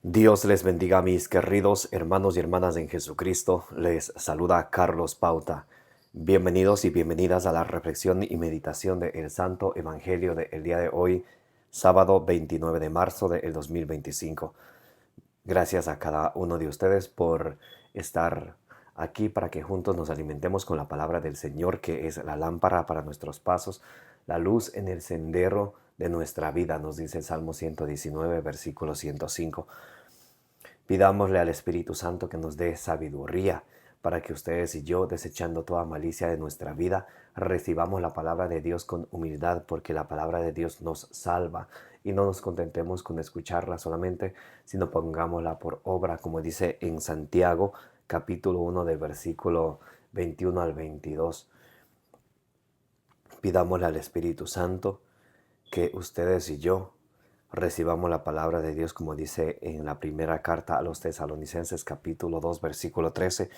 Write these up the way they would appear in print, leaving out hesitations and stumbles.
Dios les bendiga, mis queridos hermanos y hermanas en Jesucristo. Les saluda Carlos Pauta. Bienvenidos y bienvenidas a la reflexión y meditación del Santo Evangelio del día de hoy, sábado 29 de marzo del 2025. Gracias a cada uno de ustedes por estar aquí para que juntos nos alimentemos con la palabra del Señor, que es la lámpara para nuestros pasos, la luz en el sendero de nuestra vida, nos dice el Salmo 119, versículo 105. Pidámosle al Espíritu Santo que nos dé sabiduría para que ustedes y yo, desechando toda malicia de nuestra vida, recibamos la palabra de Dios con humildad, porque la palabra de Dios nos salva y no nos contentemos con escucharla solamente, sino pongámosla por obra, como dice en Santiago, capítulo 1 del versículo 21 al 22. Pidámosle al Espíritu Santo que ustedes y yo recibamos la palabra de Dios, como dice en la primera carta a los Tesalonicenses, capítulo 2, versículo 13,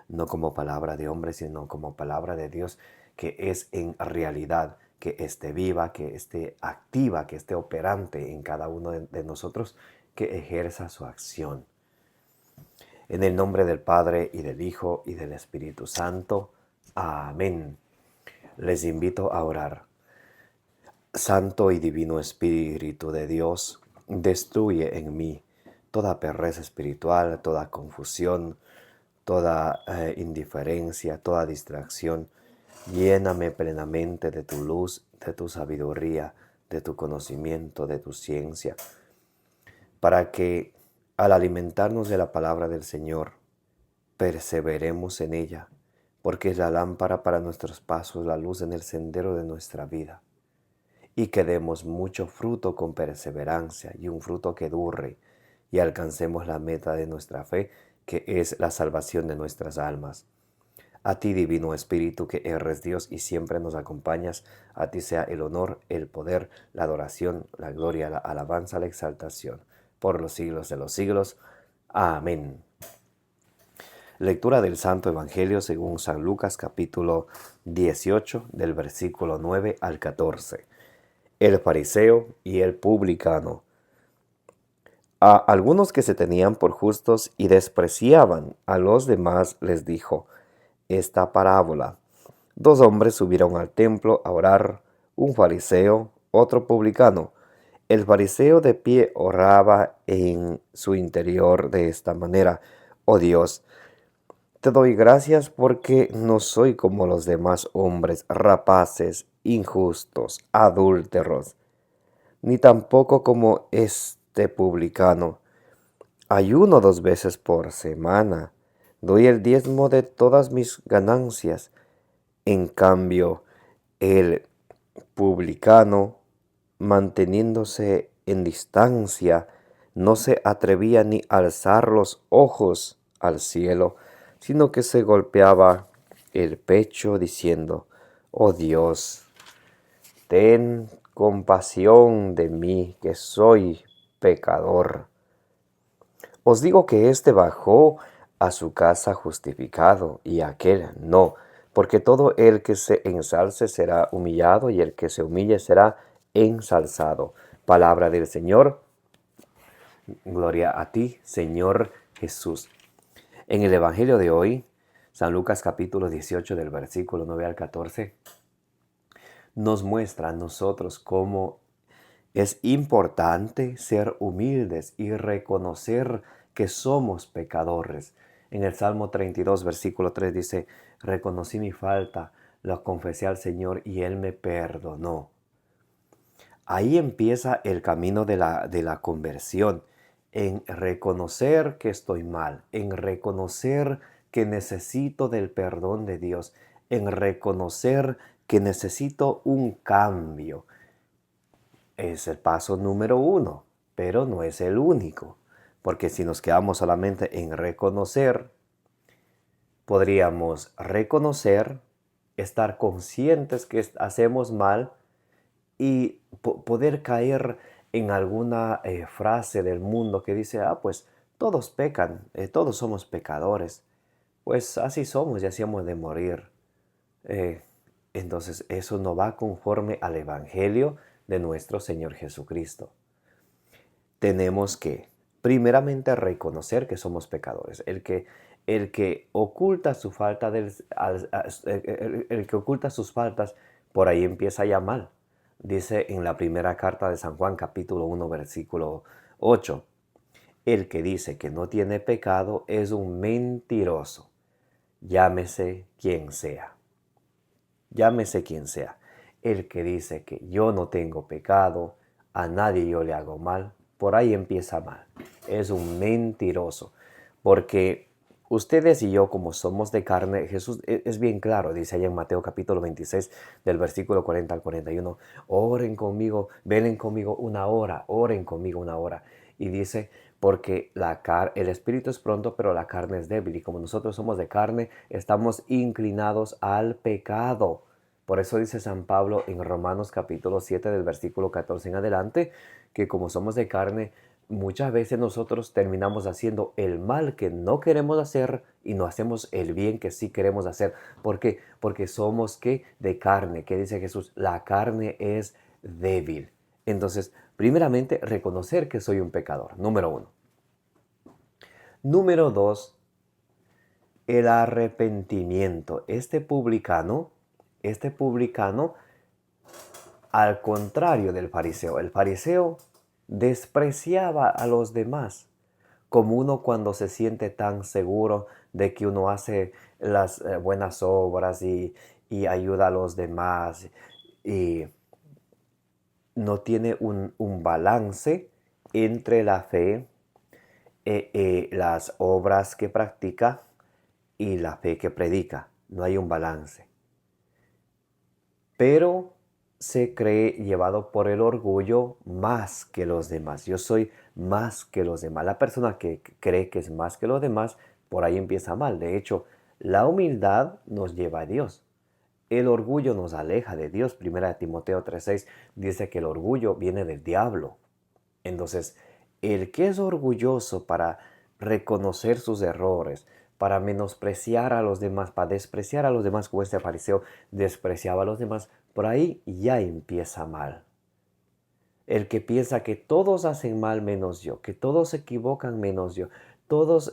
no como palabra de hombre, sino como palabra de Dios, que es en realidad, que esté viva, que esté activa, que esté operante en cada uno de nosotros, que ejerza su acción. En el nombre del Padre, y del Hijo, y del Espíritu Santo. Amén. Les invito a orar. Santo y divino Espíritu de Dios, destruye en mí toda pereza espiritual, toda confusión, toda indiferencia, toda distracción. Lléname plenamente de tu luz, de tu sabiduría, de tu conocimiento, de tu ciencia, para que al alimentarnos de la palabra del Señor, perseveremos en ella, porque es la lámpara para nuestros pasos, la luz en el sendero de nuestra vida, y que demos mucho fruto con perseverancia y un fruto que dure, y alcancemos la meta de nuestra fe, que es la salvación de nuestras almas. A ti, Divino Espíritu, que eres Dios y siempre nos acompañas, a ti sea el honor, el poder, la adoración, la gloria, la alabanza, la exaltación, por los siglos de los siglos. Amén. Lectura del Santo Evangelio según San Lucas, capítulo 18, del versículo 9 al 14. El fariseo y el publicano. A algunos que se tenían por justos y despreciaban a los demás les dijo esta parábola. Dos hombres subieron al templo a orar, un fariseo, otro publicano. El fariseo de pie oraba en su interior de esta manera: Oh Dios, te doy gracias porque no soy como los demás hombres, rapaces, injustos, adúlteros, ni tampoco como este publicano. Ayuno 2 veces por semana, doy el diezmo de todas mis ganancias. En cambio, el publicano, manteniéndose en distancia, no se atrevía ni a alzar los ojos al cielo, sino que se golpeaba el pecho diciendo: Oh Dios, ten compasión de mí, que soy pecador. Os digo que éste bajó a su casa justificado, y aquel no, porque todo el que se ensalce será humillado, y el que se humille será ensalzado. Palabra del Señor. Gloria a ti, Señor Jesús. En el Evangelio de hoy, San Lucas capítulo 18 del versículo 9 al 14, nos muestra a nosotros cómo es importante ser humildes y reconocer que somos pecadores. En el Salmo 32, versículo 3 dice: reconocí mi falta, lo confesé al Señor y Él me perdonó. Ahí empieza el camino de la conversión, en reconocer que estoy mal, en reconocer que necesito del perdón de Dios, en reconocer que necesito un cambio. Es el paso número 1, pero no es el único, porque si nos quedamos solamente en reconocer, podríamos reconocer, estar conscientes que hacemos mal y poder caer en alguna frase del mundo que dice: pues todos pecan, todos somos pecadores, pues así somos y así hemos de morir. Eh, entonces eso no va conforme al Evangelio de nuestro Señor Jesucristo. Tenemos que primeramente reconocer que somos pecadores. El que oculta su falta el que oculta sus faltas, por ahí empieza ya mal. Dice en la primera carta de San Juan, capítulo 1, versículo 8. El que dice que no tiene pecado es un mentiroso, llámese quien sea. Llámese quien sea. El que dice que yo no tengo pecado, a nadie yo le hago mal, por ahí empieza mal. Es un mentiroso. Porque ustedes y yo, como somos de carne, Jesús es bien claro, dice allá en Mateo capítulo 26, del versículo 40 al 41, oren conmigo, velen conmigo una hora, oren conmigo una hora. Y dice, porque el espíritu es pronto, pero la carne es débil. Y como nosotros somos de carne, estamos inclinados al pecado. Por eso dice San Pablo en Romanos capítulo 7 del versículo 14 en adelante, que como somos de carne, muchas veces nosotros terminamos haciendo el mal que no queremos hacer y no hacemos el bien que sí queremos hacer. ¿Por qué? Porque somos ¿qué? De carne. ¿Qué dice Jesús? La carne es débil. Entonces, primeramente, reconocer que soy un pecador. Número 1. Número 2, el arrepentimiento. Este publicano, al contrario del fariseo, el fariseo despreciaba a los demás, como uno cuando se siente tan seguro de que uno hace las buenas obras y ayuda a los demás y no tiene un balance entre la fe, las obras que practica y la fe que predica. No hay un balance. Pero se cree llevado por el orgullo más que los demás. Yo soy más que los demás. La persona que cree que es más que los demás, por ahí empieza mal. De hecho, la humildad nos lleva a Dios. El orgullo nos aleja de Dios. Primera de Timoteo 3:6 dice que el orgullo viene del diablo. Entonces, el que es orgulloso para reconocer sus errores, para menospreciar a los demás, para despreciar a los demás, como este fariseo despreciaba a los demás, por ahí ya empieza mal. El que piensa que todos hacen mal menos yo, que todos se equivocan menos yo, todos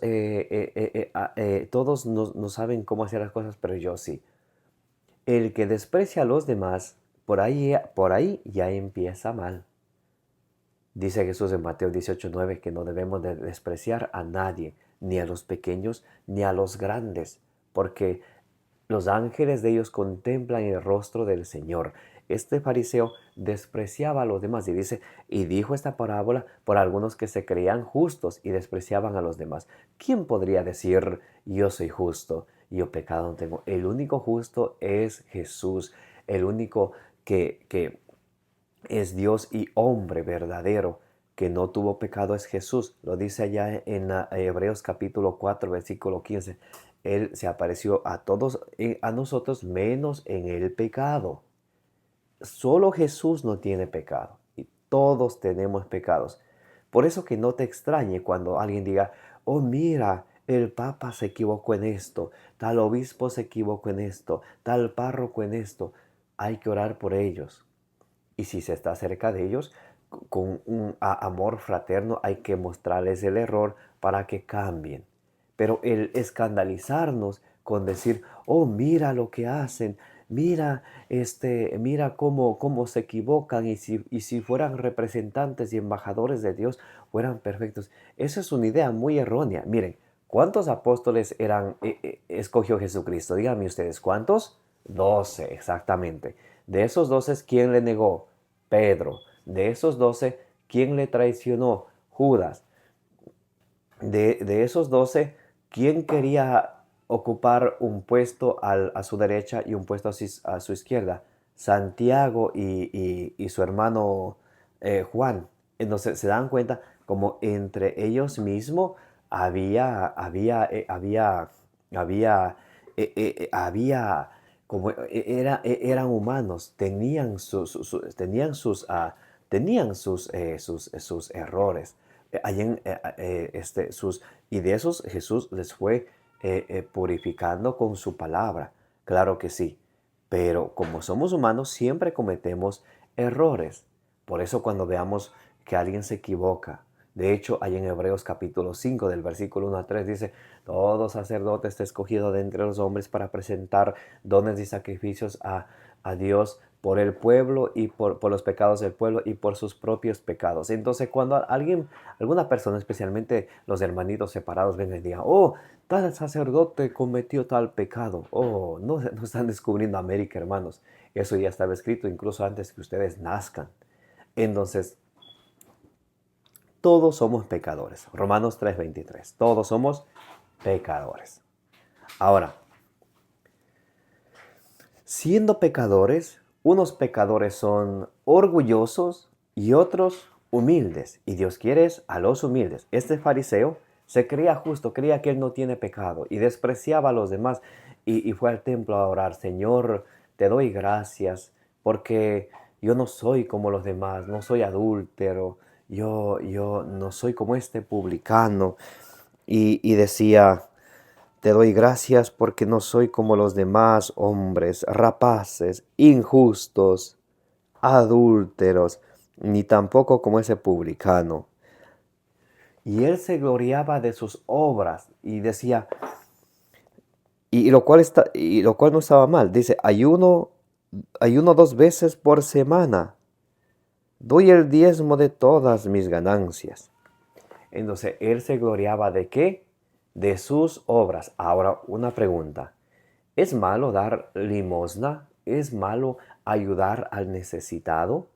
no saben cómo hacer las cosas, pero yo sí. El que desprecia a los demás, por ahí ya empieza mal. Dice Jesús en Mateo 18:9 que no debemos de despreciar a nadie, ni a los pequeños, ni a los grandes, porque los ángeles de ellos contemplan el rostro del Señor. Este fariseo despreciaba a los demás y dijo esta parábola por algunos que se creían justos y despreciaban a los demás. ¿Quién podría decir yo soy justo, yo pecado no tengo? El único justo es Jesús, el único que es Dios y hombre verdadero, que no tuvo pecado es Jesús. Lo dice allá en Hebreos capítulo 4, versículo 15. Él se apareció a todos, a nosotros, menos en el pecado. Solo Jesús no tiene pecado y todos tenemos pecados. Por eso que no te extrañe cuando alguien diga, oh mira, el Papa se equivocó en esto, tal obispo se equivocó en esto, tal párroco en esto. Hay que orar por ellos. Y si se está cerca de ellos, con un amor fraterno hay que mostrarles el error para que cambien. Pero el escandalizarnos con decir, oh, mira lo que hacen, mira cómo se equivocan y si fueran representantes y embajadores de Dios, fueran perfectos. Esa es una idea muy errónea. Miren, ¿cuántos apóstoles escogió Jesucristo? Díganme ustedes, ¿cuántos? 12, exactamente. De esos 12, ¿quién le negó? Pedro. De esos 12, ¿quién le traicionó? Judas. De esos 12, ¿quién quería ocupar un puesto a su derecha y un puesto a su izquierda? Santiago y su hermano Juan. Entonces se dan cuenta como entre ellos mismos había como eran humanos, tenían sus errores. Allí y de esos Jesús les fue purificando con su palabra. Claro que sí, pero como somos humanos siempre cometemos errores. Por eso cuando veamos que alguien se equivoca, De hecho, ahí en Hebreos capítulo 5 del versículo 1 a 3 dice, todo sacerdote está escogido de entre los hombres para presentar dones y sacrificios a Dios por el pueblo y por los pecados del pueblo y por sus propios pecados. Entonces, cuando alguna persona, especialmente los hermanitos separados, vengan y digan, oh, tal sacerdote cometió tal pecado. Oh, no están descubriendo América, hermanos. Eso ya estaba escrito incluso antes que ustedes nazcan. Entonces, todos somos pecadores. Romanos 3:23. Todos somos pecadores. Ahora, siendo pecadores, unos pecadores son orgullosos y otros humildes. Y Dios quiere a los humildes. Este fariseo se creía justo, creía que él no tiene pecado y despreciaba a los demás. Y fue al templo a orar, Señor, te doy gracias porque yo no soy como los demás, no soy adúltero, yo no soy como este publicano. Y decía, te doy gracias porque no soy como los demás hombres, rapaces, injustos, adúlteros, ni tampoco como ese publicano. Y él se gloriaba de sus obras y decía, y lo cual no estaba mal, dice, ayuno 2 veces por semana, doy el diezmo de todas mis ganancias. Entonces, él se gloriaba ¿de qué? De sus obras. Ahora, una pregunta. ¿Es malo dar limosna? ¿Es malo ayudar al necesitado?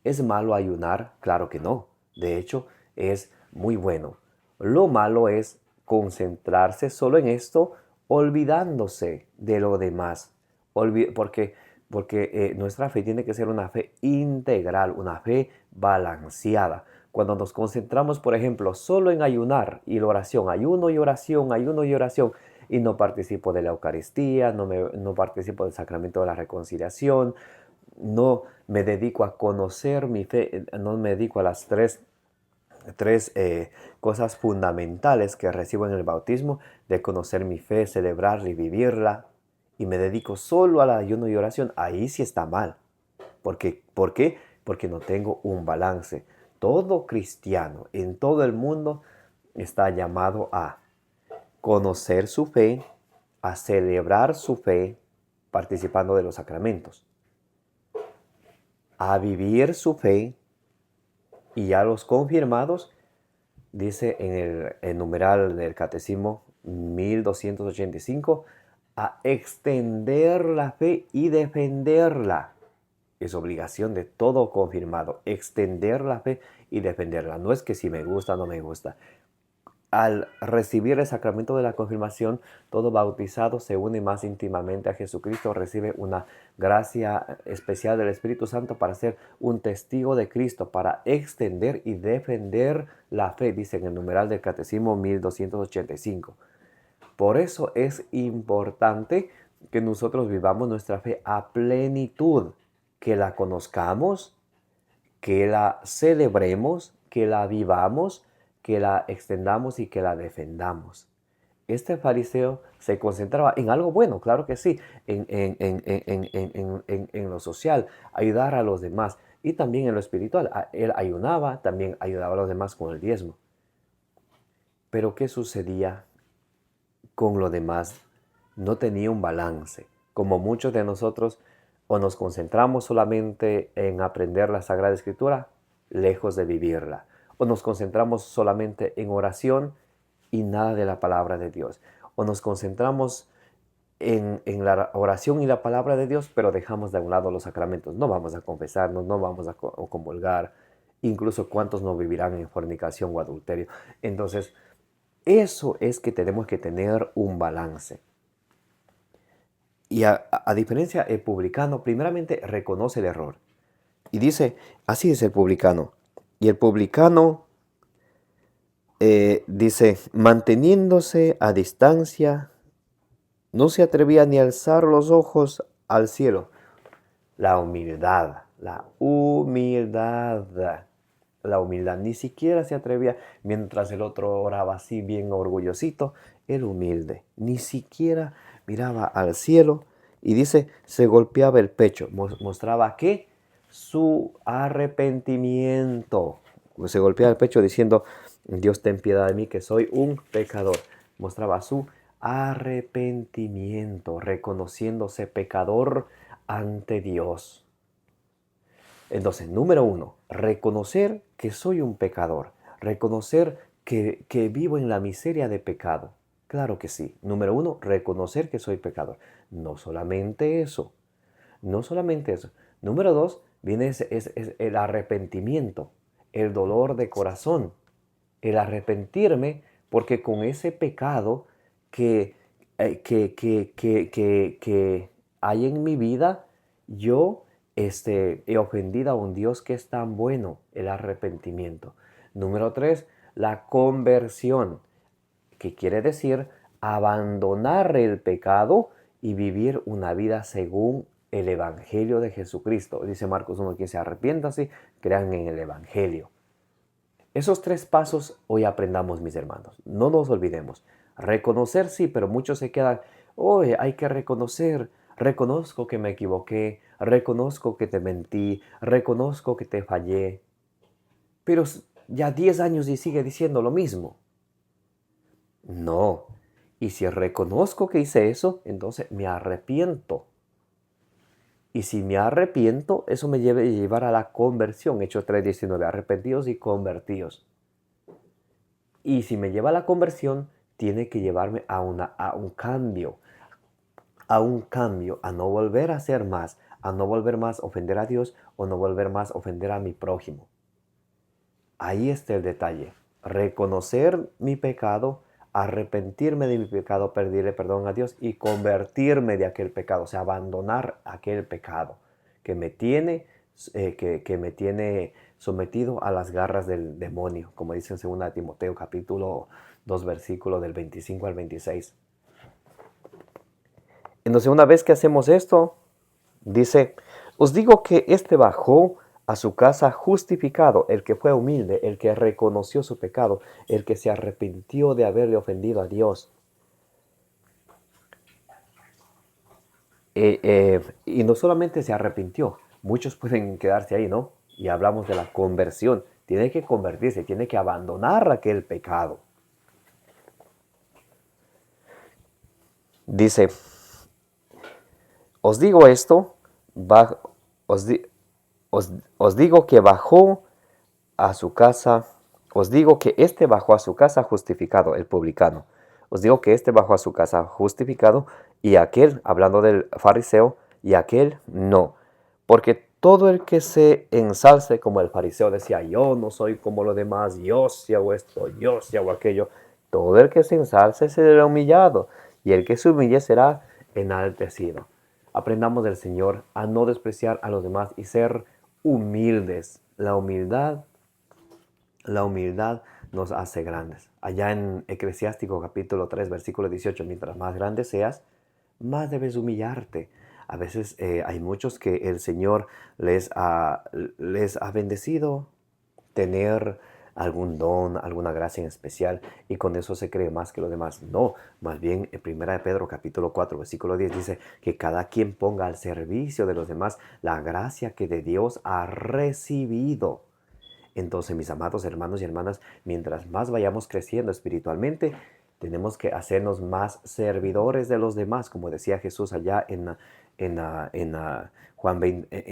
¿Es malo ayunar? Claro que no. De hecho, es muy bueno. Lo malo es concentrarse solo en esto, olvidándose de lo demás. Porque nuestra fe tiene que ser una fe integral, una fe balanceada. Cuando nos concentramos, por ejemplo, solo en ayunar y la oración, ayuno y oración, y no participo de la Eucaristía, no participo del sacramento de la reconciliación, no me dedico a conocer mi fe, no me dedico a las tres cosas fundamentales que recibo en el bautismo, de conocer mi fe, celebrarla y vivirla, y me dedico solo al ayuno y oración, ahí sí está mal. ¿Por qué? Porque no tengo un balance. Todo cristiano en todo el mundo está llamado a conocer su fe, a celebrar su fe, participando de los sacramentos, a vivir su fe, y ya los confirmados, dice en el numeral del Catecismo 1285, a extender la fe y defenderla. Es obligación de todo confirmado, extender la fe y defenderla. No es que si me gusta o no me gusta. Al recibir el sacramento de la confirmación, todo bautizado se une más íntimamente a Jesucristo, recibe una gracia especial del Espíritu Santo para ser un testigo de Cristo, para extender y defender la fe, dice en el numeral del Catecismo 1285. Por eso es importante que nosotros vivamos nuestra fe a plenitud, que la conozcamos, que la celebremos, que la vivamos, que la extendamos y que la defendamos. Este fariseo se concentraba en algo bueno, claro que sí, en lo social, ayudar a los demás, y también en lo espiritual. Él ayunaba, también ayudaba a los demás con el diezmo. Pero ¿qué sucedía con lo demás? No tenía un balance. Como muchos de nosotros, o nos concentramos solamente en aprender la Sagrada Escritura, lejos de vivirla. O nos concentramos solamente en oración y nada de la palabra de Dios. O nos concentramos en la oración y la palabra de Dios, pero dejamos de un lado los sacramentos. No vamos a confesarnos, no vamos a comulgar. Incluso cuántos no vivirán en fornicación o adulterio. Entonces, eso es que tenemos que tener un balance. Y a diferencia, el publicano primeramente reconoce el error. Y dice, así es el publicano. Y el publicano dice, manteniéndose a distancia, no se atrevía ni a alzar los ojos al cielo. La humildad, la humildad, la humildad. Ni siquiera se atrevía, mientras el otro oraba así bien orgullosito, el humilde. Ni siquiera miraba al cielo y dice, se golpeaba el pecho. Mostraba que su arrepentimiento. se golpeaba el pecho diciendo, Dios ten piedad de mí que soy un pecador. Mostraba su arrepentimiento, reconociéndose pecador ante Dios. Entonces, número 1, reconocer que soy un pecador, reconocer que vivo en la miseria de pecado. Claro que sí. Número 1, reconocer que soy pecador. No solamente eso, no solamente eso. Número 2, viene es el arrepentimiento, el dolor de corazón, el arrepentirme porque con ese pecado que, que hay en mi vida, yo he ofendido a un Dios que es tan bueno, el arrepentimiento. Número 3, la conversión, que quiere decir abandonar el pecado y vivir una vida según el Evangelio de Jesucristo. Dice Marcos 1:15, arrepiéntanse, crean en el Evangelio. Esos 3 pasos hoy aprendamos, mis hermanos. No nos olvidemos. Reconocer sí, pero muchos se quedan, oye, hay que reconocer. Reconozco que me equivoqué, reconozco que te mentí, reconozco que te fallé. Pero ya 10 años y sigue diciendo lo mismo. No. Y si reconozco que hice eso, entonces me arrepiento. Y si me arrepiento, eso me debe llevar a la conversión. Hechos 3:19, arrepentidos y convertidos. Y si me lleva a la conversión, tiene que llevarme a un cambio, a no volver a hacer más, a no volver más a ofender a Dios o no volver más a ofender a mi prójimo. Ahí está el detalle. Reconocer mi pecado, arrepentirme de mi pecado, pedirle perdón a Dios y convertirme de aquel pecado, o sea, abandonar aquel pecado que me tiene, que me tiene sometido a las garras del demonio, como dice en 2 Timoteo capítulo 2, versículo del 25 al 26. Entonces, una vez que hacemos esto, dice, os digo que bajó a su casa justificado, el que fue humilde, el que reconoció su pecado, el que se arrepintió de haberle ofendido a Dios. Y no solamente se arrepintió, muchos pueden quedarse ahí, ¿no? Y hablamos de la conversión. Tiene que convertirse, tiene que abandonar aquel pecado. Dice, os digo esto, os digo que bajó a su casa, os digo que bajó a su casa justificado, el publicano. Os digo que bajó a su casa justificado y aquel, hablando del fariseo, y aquel no. Porque todo el que se ensalce, como el fariseo decía, yo no soy como los demás, yo si hago esto, yo si hago aquello, todo el que se ensalce será humillado y el que se humille será enaltecido. Aprendamos del Señor a no despreciar a los demás y ser humildes. La humildad nos hace grandes. Allá en Eclesiástico capítulo 3, versículo 18, mientras más grande seas, más debes humillarte. A veces hay muchos que el Señor les ha bendecido tener algún don, alguna gracia en especial, y con eso se cree más que los demás. No, más bien en 1 Pedro capítulo 4, versículo 10 dice que cada quien ponga al servicio de los demás la gracia que de Dios ha recibido. Entonces, mis amados hermanos y hermanas, mientras más vayamos creciendo espiritualmente, tenemos que hacernos más servidores de los demás, como decía Jesús allá en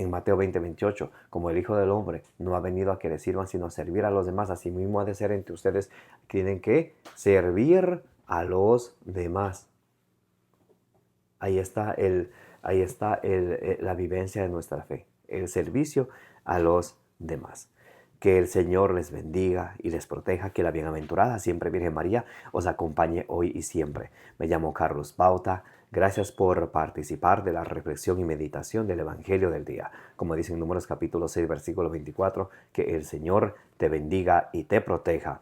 Mateo 20:28, como el Hijo del Hombre no ha venido a que le sirvan, sino a servir a los demás. Así mismo ha de ser entre ustedes, tienen que servir a los demás. Ahí está la vivencia de nuestra fe, el servicio a los demás. Que el Señor les bendiga y les proteja, que la bienaventurada siempre Virgen María os acompañe hoy y siempre. Me llamo Carlos Bauta. Gracias por participar de la reflexión y meditación del Evangelio del día. Como dice en Números capítulo 6, versículo 24, que el Señor te bendiga y te proteja.